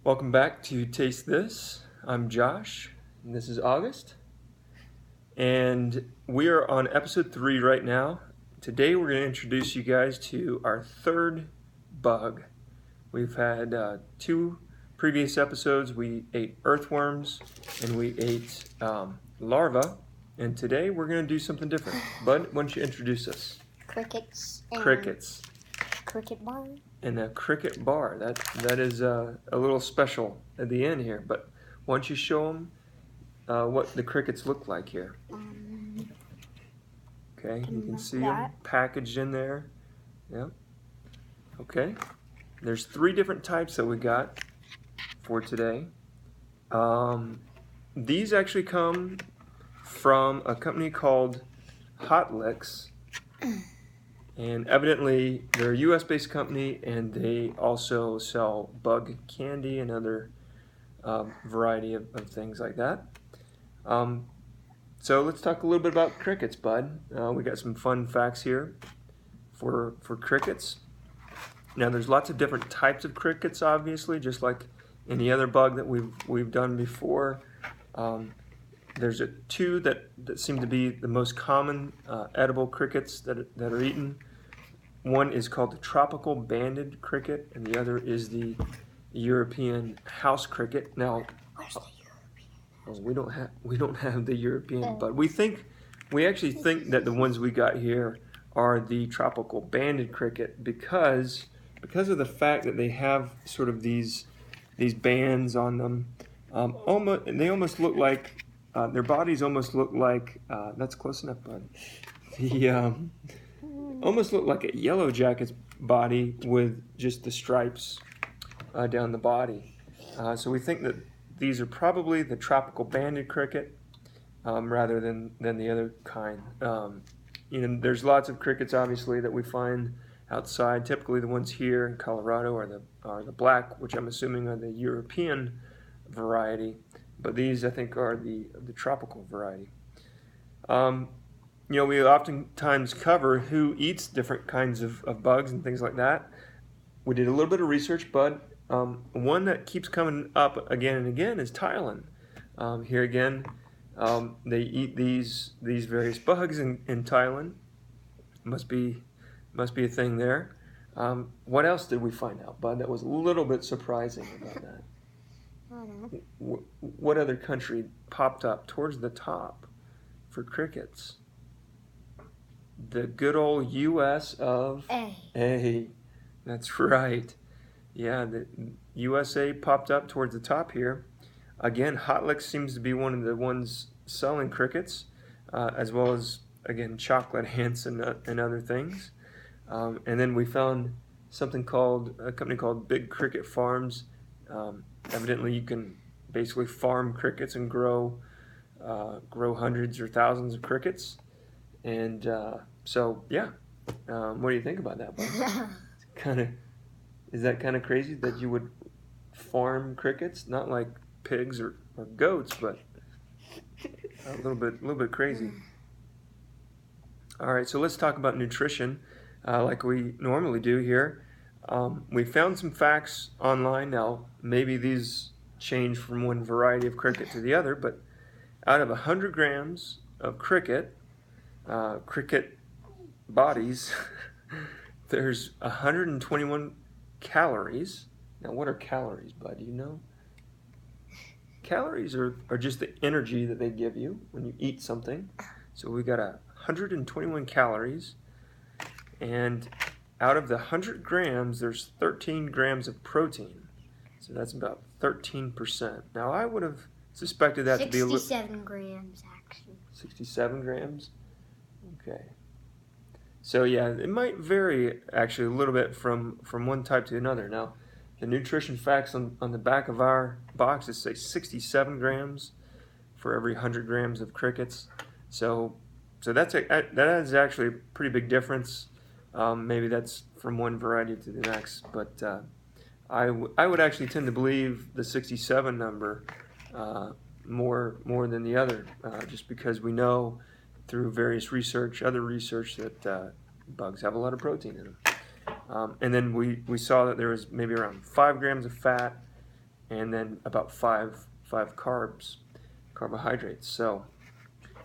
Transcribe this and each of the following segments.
Welcome back to Taste This. I'm Josh, and this is August. And we are on episode 3 right now. Today we're going to introduce you guys to our third bug. We've had 2 previous episodes. We ate earthworms and we ate larvae. And today we're going to do something different. Bud, why don't you introduce us? Crickets. Crickets. Cricket bar. And a cricket bar. That is a little special at the end here. But why don't you show them what the crickets look like here? Okay, you can see them packaged in there. Yeah. Okay. There's 3 different types that we got for today. These actually come from a company called Hot Licks. And evidently, they're a U.S.-based company, and they also sell bug candy and other variety of things like that. So let's talk a little bit about crickets, Bud. We got some fun facts here for crickets. Now, there's lots of different types of crickets, obviously, just like any other bug that we've done before. There's 2 that seem to be the most common edible crickets that are eaten. One is called the tropical banded cricket, and the other is the European house cricket. Now, Where's the European? we don't have the European, but we actually think that the ones we got here are the tropical banded cricket because of the fact that they have sort of these bands on them. They almost look like their bodies almost look like that's close enough, Bud. The almost look like a yellow jacket's body with just the stripes down the body. So we think that these are probably the tropical banded cricket rather than the other kind. There's lots of crickets obviously that we find outside. Typically the ones here in Colorado are the black, which I'm assuming are the European variety. But these, I think, are the tropical variety. We oftentimes cover who eats different kinds of bugs and things like that. We did a little bit of research, Bud. One that keeps coming up again and again is Thailand. Here again, they eat these various bugs in Thailand. Must be a thing there. What else did we find out, Bud, that was a little bit surprising about that? What other country popped up towards the top for crickets? The good old U.S. of A. That's right. Yeah, the USA popped up towards the top here. Again, Hot Licks seems to be one of the ones selling crickets, as well as, again, chocolate ants and other things. And then we found something called a company called Big Cricket Farms. Evidently, you can basically farm crickets and grow hundreds or thousands of crickets. And so, yeah, what do you think about that, Bud? Is that kind of crazy that you would farm crickets? Not like pigs or goats, but a little bit crazy. All right, so let's talk about nutrition, like we normally do here. We found some facts online. Now, maybe these change from one variety of cricket to the other, but out of 100 grams of cricket bodies, there's 121 calories. Now, what are calories, Bud? Do you know? Calories are just the energy that they give you when you eat something. So we got 121 calories, and out of the 100 grams, there's 13 grams of protein. So that's about 13%. Now, I would have suspected that to be a little... 67 grams, actually. 67 grams? Okay. So, yeah, it might vary, actually, a little bit from one type to another. Now, the nutrition facts on the back of our boxes say 67 grams for every 100 grams of crickets. So that is actually a pretty big difference. Maybe that's from one variety to the next, but I would actually tend to believe the 67 number more than the other, just because we know through various other research that bugs have a lot of protein in them. And then we saw that there was maybe around 5 grams of fat and then about five carbohydrates. So,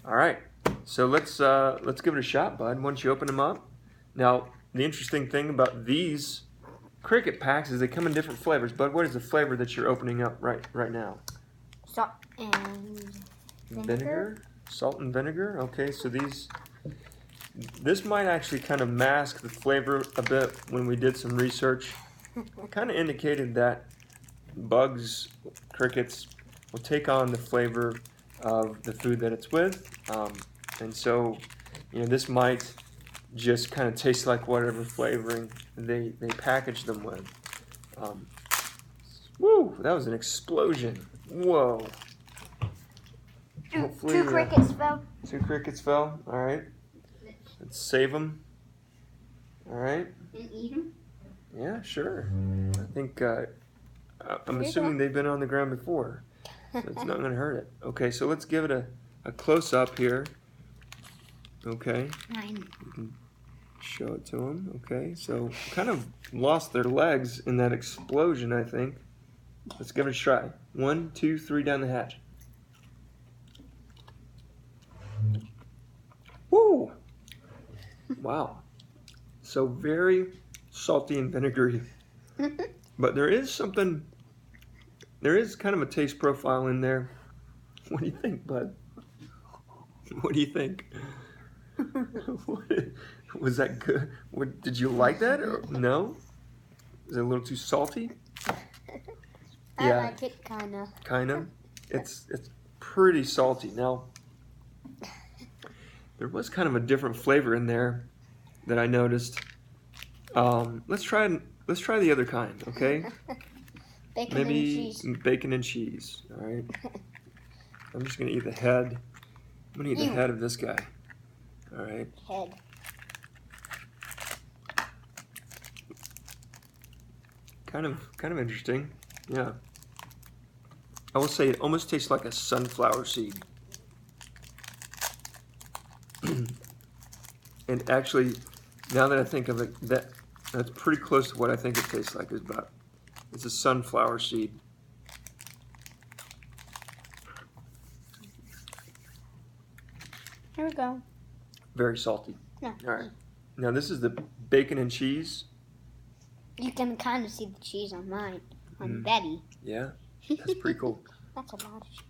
all right. So let's give it a shot, bud. Why don't you open them up? Now, the interesting thing about these Cricket packs is they come in different flavors. Bud, what is the flavor that you're opening up right now? Salt and vinegar. Salt and vinegar. Okay, so this might actually kind of mask the flavor a bit. When we did some research, kind of indicated that bugs, crickets, will take on the flavor of the food that it's with, and so this might just kind of taste like whatever flavoring they package them with. Woo! That was an explosion. Whoa! Hopefully, Two crickets fell. 2 crickets fell. All right. Let's save them. All right. And eat them. Yeah, sure. I think I'm assuming they've been on the ground before, so it's not going to hurt it. Okay, so let's give it a close up here. Okay. Mine. You can show it to them. Okay, so kind of lost their legs in that explosion, I think. Let's give it a try. 1, 2, 3 down the hatch. Woo! Wow. So very salty and vinegary. But there is kind of a taste profile in there. What do you think, bud? What do you think? Was that good? Did you like that or no? Is it a little too salty? I like it, kinda. Kinda? It's pretty salty. Now, there was kind of a different flavor in there that I noticed. Let's try the other kind, okay? Bacon Maybe and cheese. bacon and cheese. All right. I'm just gonna eat the head. I'm gonna eat the head of this guy. All right. Head. Kind of interesting. Yeah. I will say it almost tastes like a sunflower seed. And actually, now that I think of it, that's pretty close to what I think it tastes like. It's a sunflower seed. Here we go. Very salty. Yeah. All right. Now this is the bacon and cheese. You can kind of see the cheese on mine, on Betty. Yeah, that's pretty cool. That's a lot of cheese.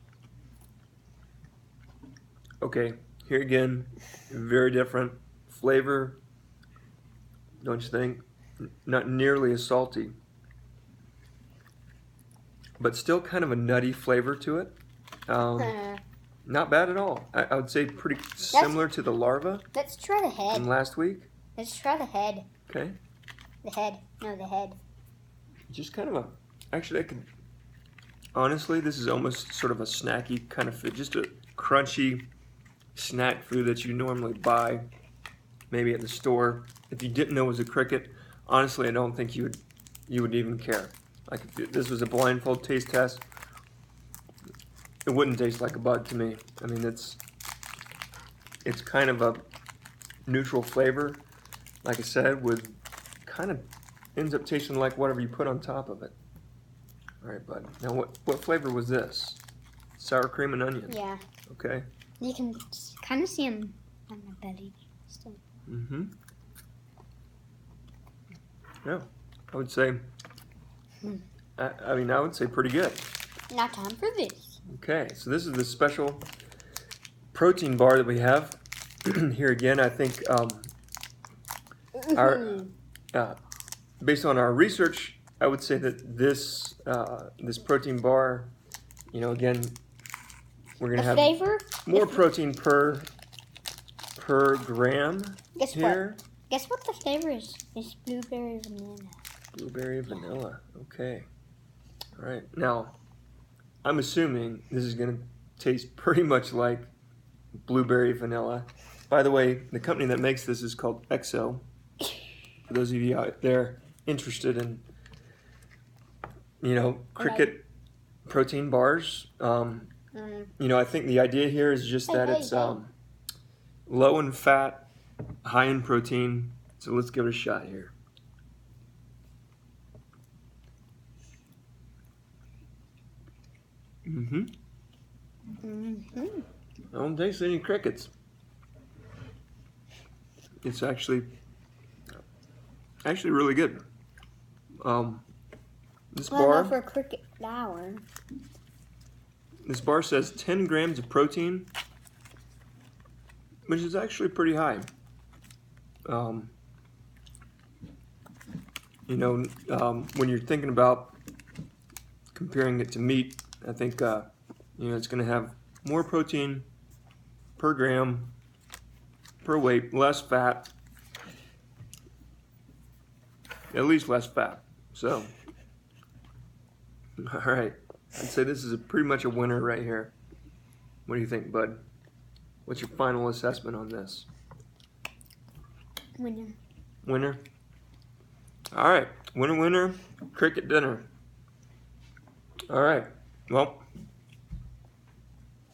Okay, here again, very different flavor. Don't you think? Not nearly as salty, but still kind of a nutty flavor to it. Not bad at all. I would say pretty similar to the larva Let's try the head. from last week. Let's try the head. Okay. The head. No, the head. Just kind of honestly, this is almost sort of a snacky kind of food. Just a crunchy snack food that you normally buy maybe at the store. If you didn't know it was a cricket, honestly, I don't think you would even care. Like if this was a blindfold taste test, it wouldn't taste like a bug to me. I mean, it's kind of a neutral flavor, like I said, with kind of ends up tasting like whatever you put on top of it. All right, bud. Now, what flavor was this? Sour cream and onion. Yeah. Okay. You can kind of see him on the belly. Still. Mm-hmm. Yeah, I would say. I mean, I would say pretty good. Now time for this. Okay, so this is the special protein bar that we have. Here again, I think based on our research, I would say that this protein bar, again, we're gonna have flavor? more protein per gram. Guess here. what? Guess what the flavor is? It's blueberry vanilla. Blueberry vanilla. Okay. All right. Now, I'm assuming this is going to taste pretty much like blueberry vanilla. By the way, the company that makes this is called Exo. For those of you out there interested in, cricket protein bars, I think the idea here is just that it's low in fat, high in protein. So let's give it a shot here. Mm-hmm. Mm-hmm. I don't taste any crickets. It's actually really good. This Well, bar for cricket flour. This bar says 10 grams of protein, which is actually pretty high. When you're thinking about comparing it to meat, I think it's going to have more protein per gram, per weight, less fat, at least less fat. So, all right. I'd say this is pretty much a winner right here. What do you think, bud? What's your final assessment on this? Winner. Winner? All right. Winner, winner, cricket dinner. All right. Well,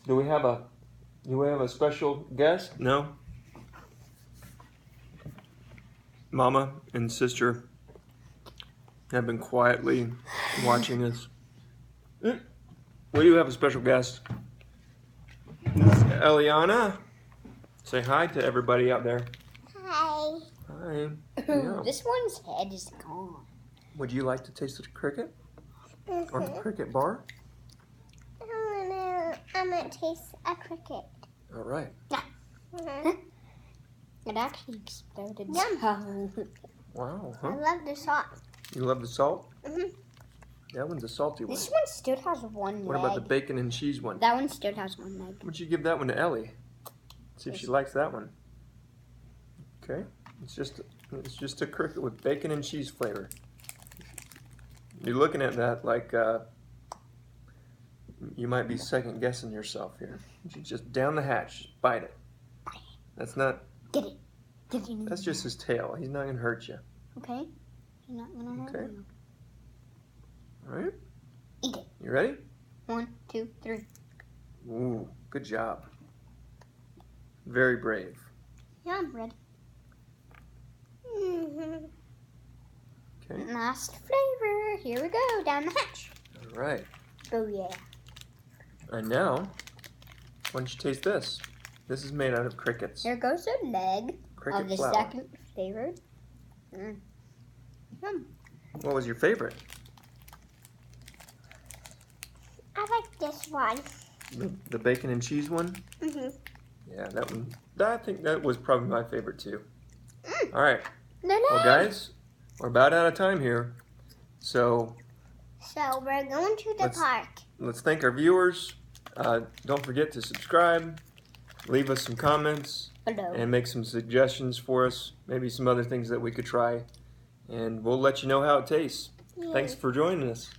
do we have a special guest? No? Mama and sister have been quietly watching us. We do have a special guest. This is Eliana. Say hi to everybody out there. Hi. Hi. Yeah. This one's head is gone. Would you like to taste the cricket? Or the cricket bar? I'm gonna taste a cricket. All right. It actually exploded. Wow. Huh? I love the salt. You love the salt? That one's a salty one. This one still has one leg. What about the bacon and cheese one? That one still has one leg. Would you give that one to Ellie? See if she likes that one. Okay. It's just a cricket with bacon and cheese flavor. You're looking at that like you might be second guessing yourself here. You just down the hatch, just bite it. That's not. Get it. Get it. That's just his tail. He's not gonna hurt you. Okay. He's not gonna hurt you. All right. Eat it. You ready? 1, 2, 3. Ooh, good job. Very brave. Yeah, I'm ready. Okay. Last flavor. Here we go. Down the hatch. All right. Oh yeah. And now, why don't you taste this? This is made out of crickets. There goes the leg Cricket of the flour. second flavor. What was your favorite? I like this one. The bacon and cheese one? Yeah, that one. I think that was probably my favorite too. All right. Well, guys, we're about out of time here. So we're going to the park. Let's thank our viewers. Don't forget to subscribe. Leave us some comments. Hello. And make some suggestions for us. Maybe some other things that we could try. And we'll let you know how it tastes. Thanks for joining us.